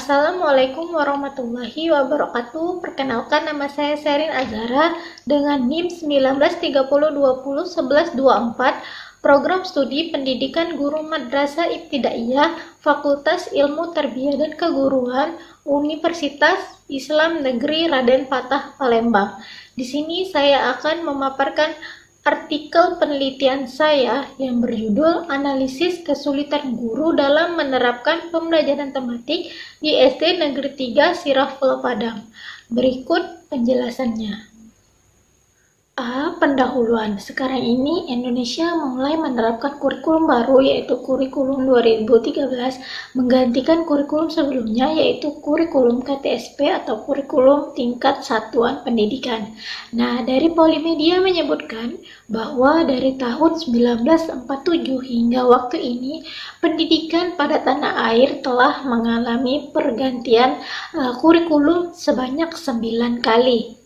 Assalamualaikum warahmatullahi wabarakatuh. Perkenalkan, nama saya Sherin Azhara dengan NIM 1930201124, Program Studi Pendidikan Guru Madrasah Ibtidaiyah, Fakultas Ilmu Tarbiyah dan Keguruan, Universitas Islam Negeri Raden Fatah, Palembang. Di sini saya akan memaparkan artikel penelitian saya yang berjudul Analisis Kesulitan Guru dalam Menerapkan Pembelajaran Tematik di SD Negeri 3 Sirah Pulau Padang. Berikut penjelasannya. Pendahuluan. Sekarang ini Indonesia mulai menerapkan kurikulum baru, yaitu kurikulum 2013, menggantikan kurikulum sebelumnya, yaitu kurikulum KTSP atau kurikulum tingkat satuan pendidikan. Nah, dari Polimedia menyebutkan bahwa dari tahun 1947 hingga waktu ini, pendidikan pada tanah air telah mengalami pergantian kurikulum sebanyak 9 kali.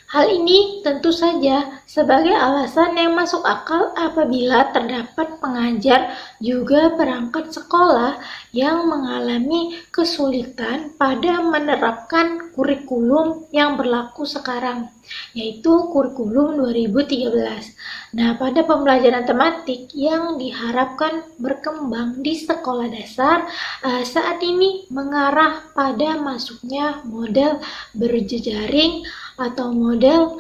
Hal ini tentu saja sebagai alasan yang masuk akal apabila terdapat pengajar juga perangkat sekolah yang mengalami kesulitan pada menerapkan kurikulum yang berlaku sekarang, yaitu kurikulum 2013. Nah, pada pembelajaran tematik yang diharapkan berkembang di sekolah dasar saat ini mengarah pada masuknya model berjejaring atau model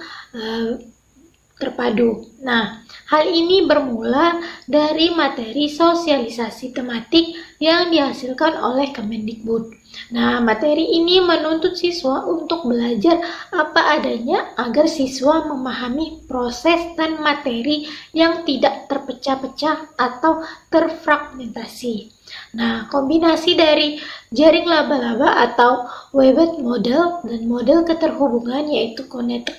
terpadu. Nah, hal ini bermula dari materi sosialisasi tematik yang dihasilkan oleh Kemendikbud. Nah, materi ini menuntut siswa untuk belajar apa adanya agar siswa memahami proses dan materi yang tidak terpecah-pecah atau terfragmentasi. Nah, kombinasi dari jaring laba-laba atau webbed model dan model keterhubungan, yaitu connected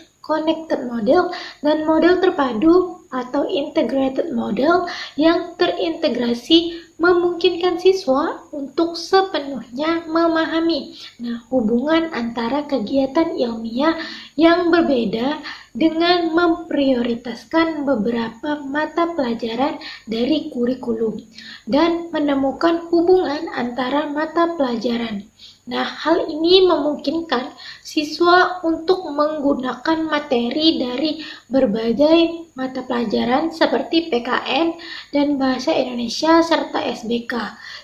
model, dan model terpadu atau integrated model yang terintegrasi memungkinkan siswa untuk sepenuhnya memahami hubungan antara kegiatan ilmiah yang berbeda dengan memprioritaskan beberapa mata pelajaran dari kurikulum dan menemukan hubungan antara mata pelajaran. Nah, hal ini memungkinkan siswa untuk menggunakan materi dari berbagai mata pelajaran seperti PKN dan Bahasa Indonesia serta SBK.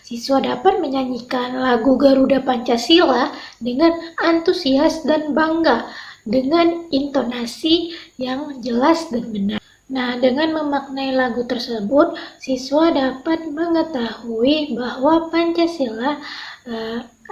Siswa dapat menyanyikan lagu Garuda Pancasila dengan antusias dan bangga dengan intonasi yang jelas dan benar. Nah, dengan memaknai lagu tersebut, siswa dapat mengetahui bahwa Pancasila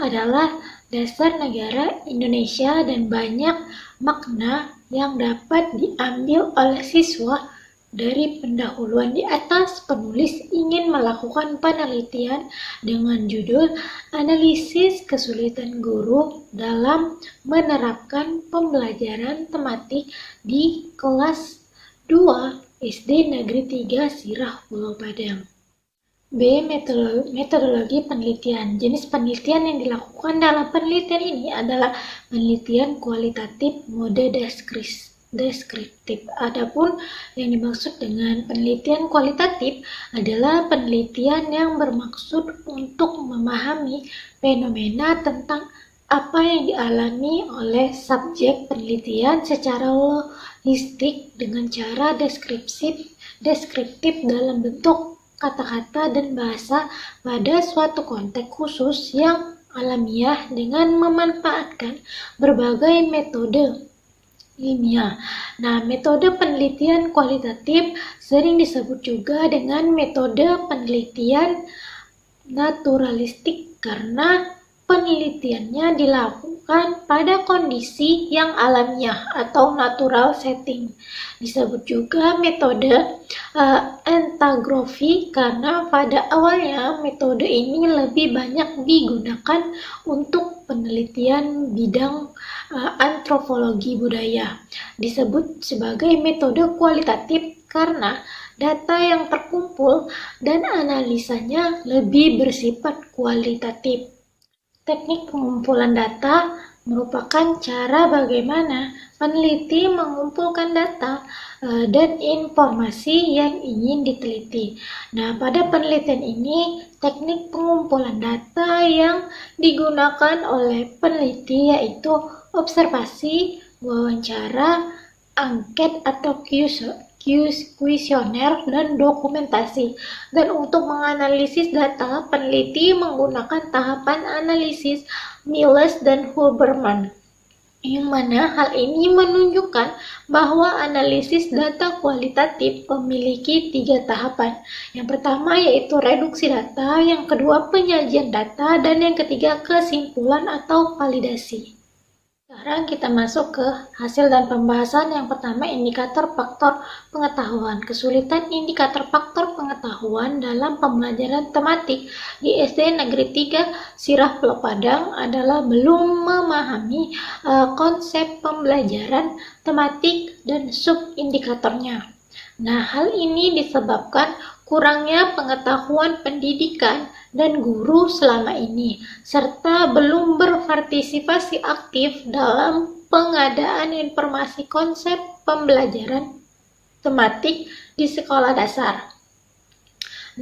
adalah dasar negara Indonesia dan banyak makna yang dapat diambil oleh siswa. Dari pendahuluan di atas, penulis ingin melakukan penelitian dengan judul Analisis Kesulitan Guru dalam Menerapkan Pembelajaran Tematik di Kelas 2 SD Negeri 3 Sirah Pulau Padang. B. Metodologi penelitian. Jenis penelitian yang dilakukan dalam penelitian ini adalah penelitian kualitatif mode deskriptif. Adapun yang dimaksud dengan penelitian kualitatif adalah penelitian yang bermaksud untuk memahami fenomena tentang apa yang dialami oleh subjek penelitian secara holistik dengan cara deskriptif dalam bentuk kata-kata dan bahasa pada suatu konteks khusus yang alamiah dengan memanfaatkan berbagai metode ilmiah. Nah, metode penelitian kualitatif sering disebut juga dengan metode penelitian naturalistik karena penelitiannya dilakukan pada kondisi yang alamiah atau natural setting. Disebut juga metode etnografi karena pada awalnya metode ini lebih banyak digunakan untuk penelitian bidang antropologi budaya. Disebut sebagai metode kualitatif karena data yang terkumpul dan analisanya lebih bersifat kualitatif. Teknik pengumpulan data merupakan cara bagaimana peneliti mengumpulkan data dan informasi yang ingin diteliti. Nah, pada penelitian ini, teknik pengumpulan data yang digunakan oleh peneliti yaitu observasi, wawancara, angket atau kuesioner, dan dokumentasi. Dan untuk menganalisis data, peneliti menggunakan tahapan analisis Miles dan Huberman, yang mana hal ini menunjukkan bahwa analisis data kualitatif memiliki 3 tahapan. Yang pertama yaitu reduksi data, yang kedua penyajian data, dan yang ketiga kesimpulan atau validasi. Sekarang kita masuk ke hasil dan pembahasan. Yang pertama, indikator faktor pengetahuan. Kesulitan indikator faktor pengetahuan dalam pembelajaran tematik di SD Negeri 3 Sirah Pulau Padang adalah belum memahami konsep pembelajaran tematik dan subindikatornya. Nah, hal ini disebabkan kurangnya pengetahuan pendidikan dan guru selama ini, serta belum berpartisipasi aktif dalam pengadaan informasi konsep pembelajaran tematik di sekolah dasar.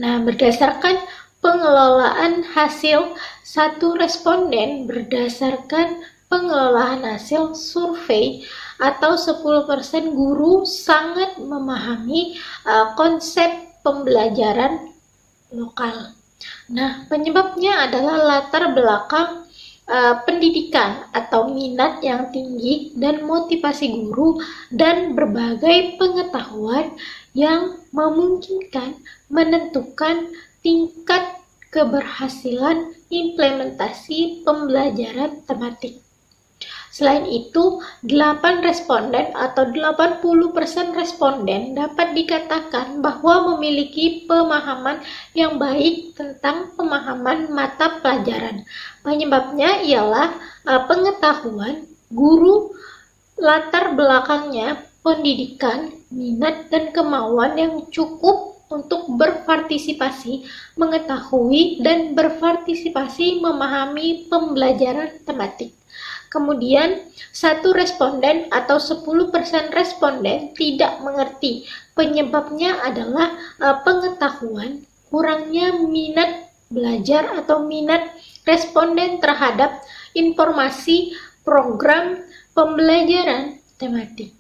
Nah, berdasarkan pengelolaan hasil satu responden berdasarkan pengelolaan hasil survei atau 10% guru sangat memahami konsep pembelajaran lokal. Nah, penyebabnya adalah latar belakang pendidikan atau minat yang tinggi dan motivasi guru dan berbagai pengetahuan yang memungkinkan menentukan tingkat keberhasilan implementasi pembelajaran tematik. Selain itu, 8 responden atau 80% responden dapat dikatakan bahwa memiliki pemahaman yang baik tentang pemahaman mata pelajaran. Penyebabnya ialah pengetahuan guru, latar belakangnya, pendidikan, minat, dan kemauan yang cukup untuk berpartisipasi, mengetahui, dan berpartisipasi memahami pembelajaran tematik. Kemudian, satu responden atau 10% responden tidak mengerti. Penyebabnya adalah pengetahuan, kurangnya minat belajar atau minat responden terhadap informasi program pembelajaran tematik.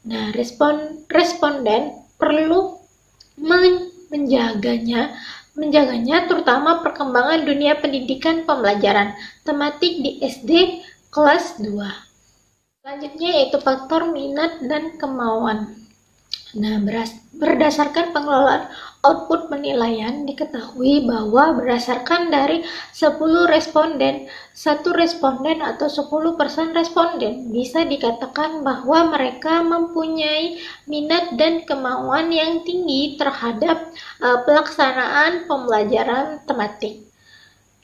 Nah, responden perlu menjaganya terutama perkembangan dunia pendidikan pembelajaran tematik di SD kelas 2. Selanjutnya yaitu faktor minat dan kemauan. Nah, berdasarkan pengelolaan output penilaian diketahui bahwa berdasarkan dari 10 responden, satu responden atau 10% responden bisa dikatakan bahwa mereka mempunyai minat dan kemauan yang tinggi terhadap pelaksanaan pembelajaran tematik.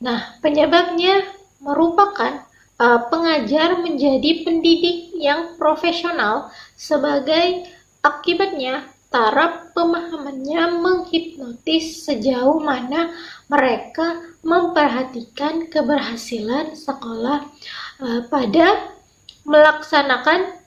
Nah, penyebabnya merupakan pengajar menjadi pendidik yang profesional. Sebagai akibatnya, taraf pemahamannya menghipnotis sejauh mana mereka memperhatikan keberhasilan sekolah pada melaksanakan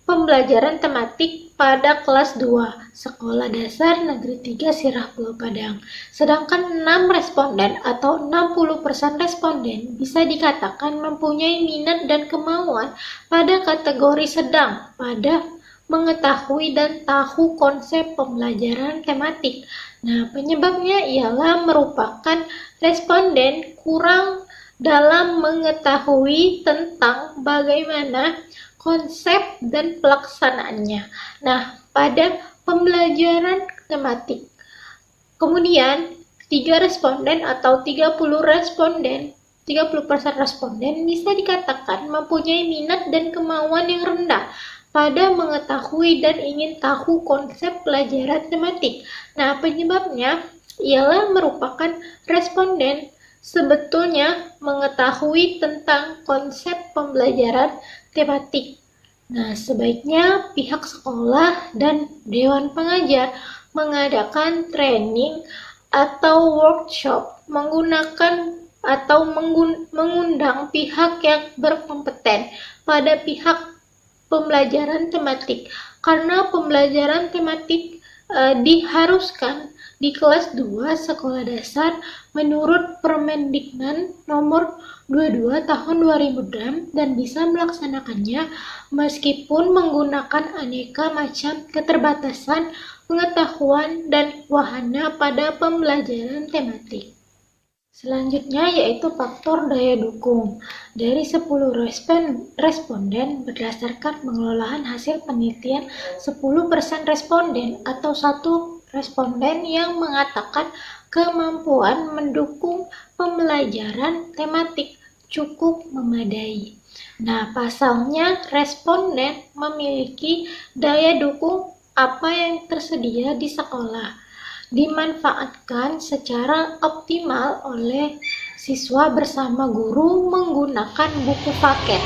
pembelajaran tematik pada kelas 2 Sekolah Dasar Negeri 3 Sirah Pulau Padang. Sedangkan 6 responden atau 60% responden bisa dikatakan mempunyai minat dan kemauan pada kategori sedang pada mengetahui dan tahu konsep pembelajaran tematik. Nah, penyebabnya ialah merupakan responden kurang dalam mengetahui tentang bagaimana konsep dan pelaksanaannya. Nah, pada pembelajaran tematik. Kemudian, 3 responden atau 30% responden bisa dikatakan mempunyai minat dan kemauan yang rendah pada mengetahui dan ingin tahu konsep pelajaran tematik. Nah, penyebabnya ialah merupakan responden sebetulnya mengetahui tentang konsep pembelajaran tematik. Nah, sebaiknya pihak sekolah dan dewan pengajar mengadakan training atau workshop menggunakan atau mengundang pihak yang berkompeten pada pihak pembelajaran tematik, karena pembelajaran tematik diharuskan di kelas 2 sekolah dasar menurut Permendiknan nomor 22 tahun 2006 dan bisa melaksanakannya meskipun menggunakan aneka macam keterbatasan pengetahuan dan wahana pada pembelajaran tematik. Selanjutnya yaitu faktor daya dukung. Dari 10 responden berdasarkan pengelolaan hasil penelitian, 10% responden atau 1 responden yang mengatakan kemampuan mendukung pembelajaran tematik cukup memadai. Nah, pasalnya responden memiliki daya dukung apa yang tersedia di sekolah dimanfaatkan secara optimal oleh siswa bersama guru menggunakan buku paket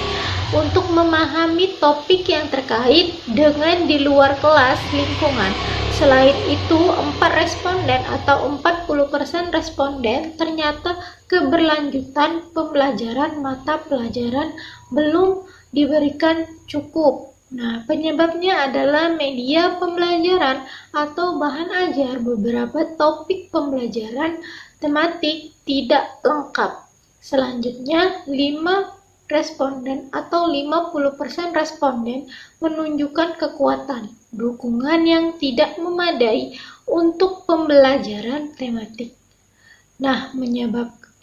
untuk memahami topik yang terkait dengan di luar kelas lingkungan. Selain itu, 4 responden atau 40% responden ternyata keberlanjutan pembelajaran mata pelajaran belum diberikan cukup. Nah, penyebabnya adalah media pembelajaran atau bahan ajar beberapa topik pembelajaran tematik tidak lengkap. Selanjutnya, 5 responden atau 50% responden menunjukkan kekuatan dukungan yang tidak memadai untuk pembelajaran tematik. Nah,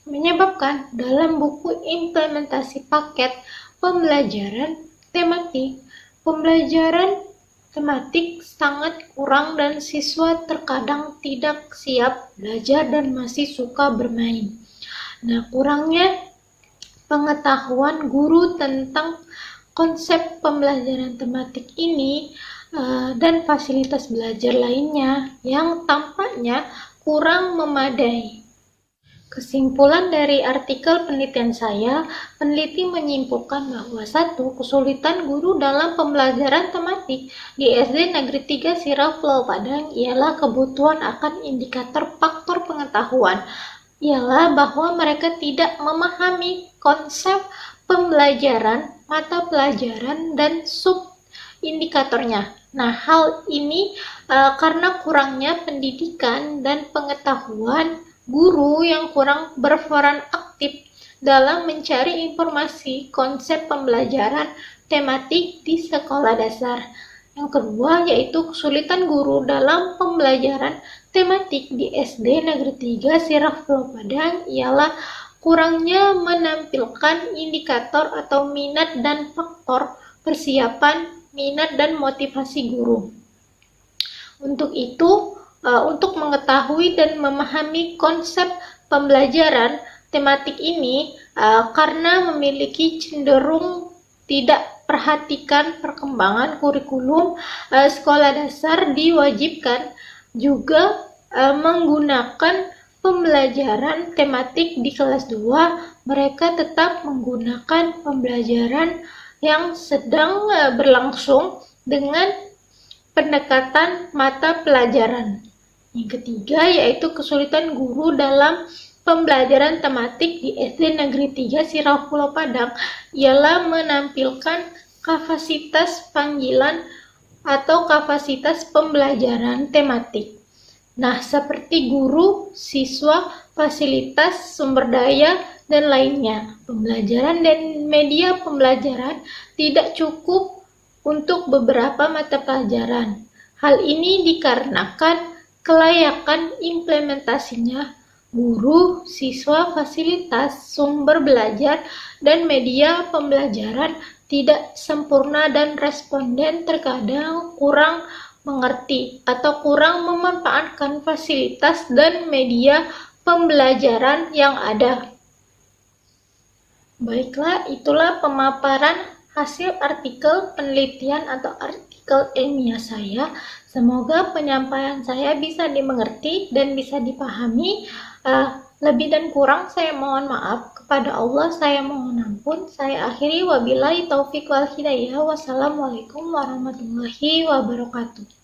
menyebabkan dalam buku implementasi paket pembelajaran tematik, pembelajaran tematik sangat kurang dan siswa terkadang tidak siap belajar dan masih suka bermain. Nah, kurangnya pengetahuan guru tentang konsep pembelajaran tematik ini dan fasilitas belajar lainnya yang tampaknya kurang memadai. Kesimpulan dari artikel penelitian saya, peneliti menyimpulkan bahwa 1. Kesulitan guru dalam pembelajaran tematik di SD Negeri 3 Sirah Pulau Padang ialah kebutuhan akan indikator faktor pengetahuan, ialah bahwa mereka tidak memahami konsep pembelajaran, mata pelajaran, dan sub-indikatornya. Nah, hal ini karena kurangnya pendidikan dan pengetahuan guru yang kurang berperan aktif dalam mencari informasi konsep pembelajaran tematik di sekolah dasar. Yang kedua yaitu kesulitan guru dalam pembelajaran tematik di SD Negeri 3 Sirah Pulau Padang ialah kurangnya menampilkan indikator atau minat dan faktor persiapan minat dan motivasi guru. Untuk itu, untuk mengetahui dan memahami konsep pembelajaran tematik ini karena memiliki cenderung tidak perhatikan perkembangan kurikulum, sekolah dasar diwajibkan juga menggunakan pembelajaran tematik di kelas 2. Mereka tetap menggunakan pembelajaran yang sedang berlangsung dengan pendekatan mata pelajaran. Yang ketiga yaitu kesulitan guru dalam pembelajaran tematik di SD Negeri 3 Sirah Pulau Padang ialah menampilkan kapasitas panggilan atau kapasitas pembelajaran tematik. Nah, seperti guru, siswa, fasilitas, sumber daya, dan lainnya. Pembelajaran dan media pembelajaran tidak cukup untuk beberapa mata pelajaran. Hal ini dikarenakan kelayakan implementasinya guru, siswa, fasilitas, sumber belajar, dan media pembelajaran tidak sempurna dan responden terkadang kurang mengerti atau kurang memanfaatkan fasilitas dan media pembelajaran yang ada. Baiklah, itulah pemaparan hasil artikel penelitian atau artikel ilmiah saya. Semoga penyampaian saya bisa dimengerti dan bisa dipahami. Lebih dan kurang saya mohon maaf. Kepada Allah saya mohon ampun. Saya akhiri wabillahi taufik wal hidayah. Wassalamualaikum warahmatullahi wabarakatuh.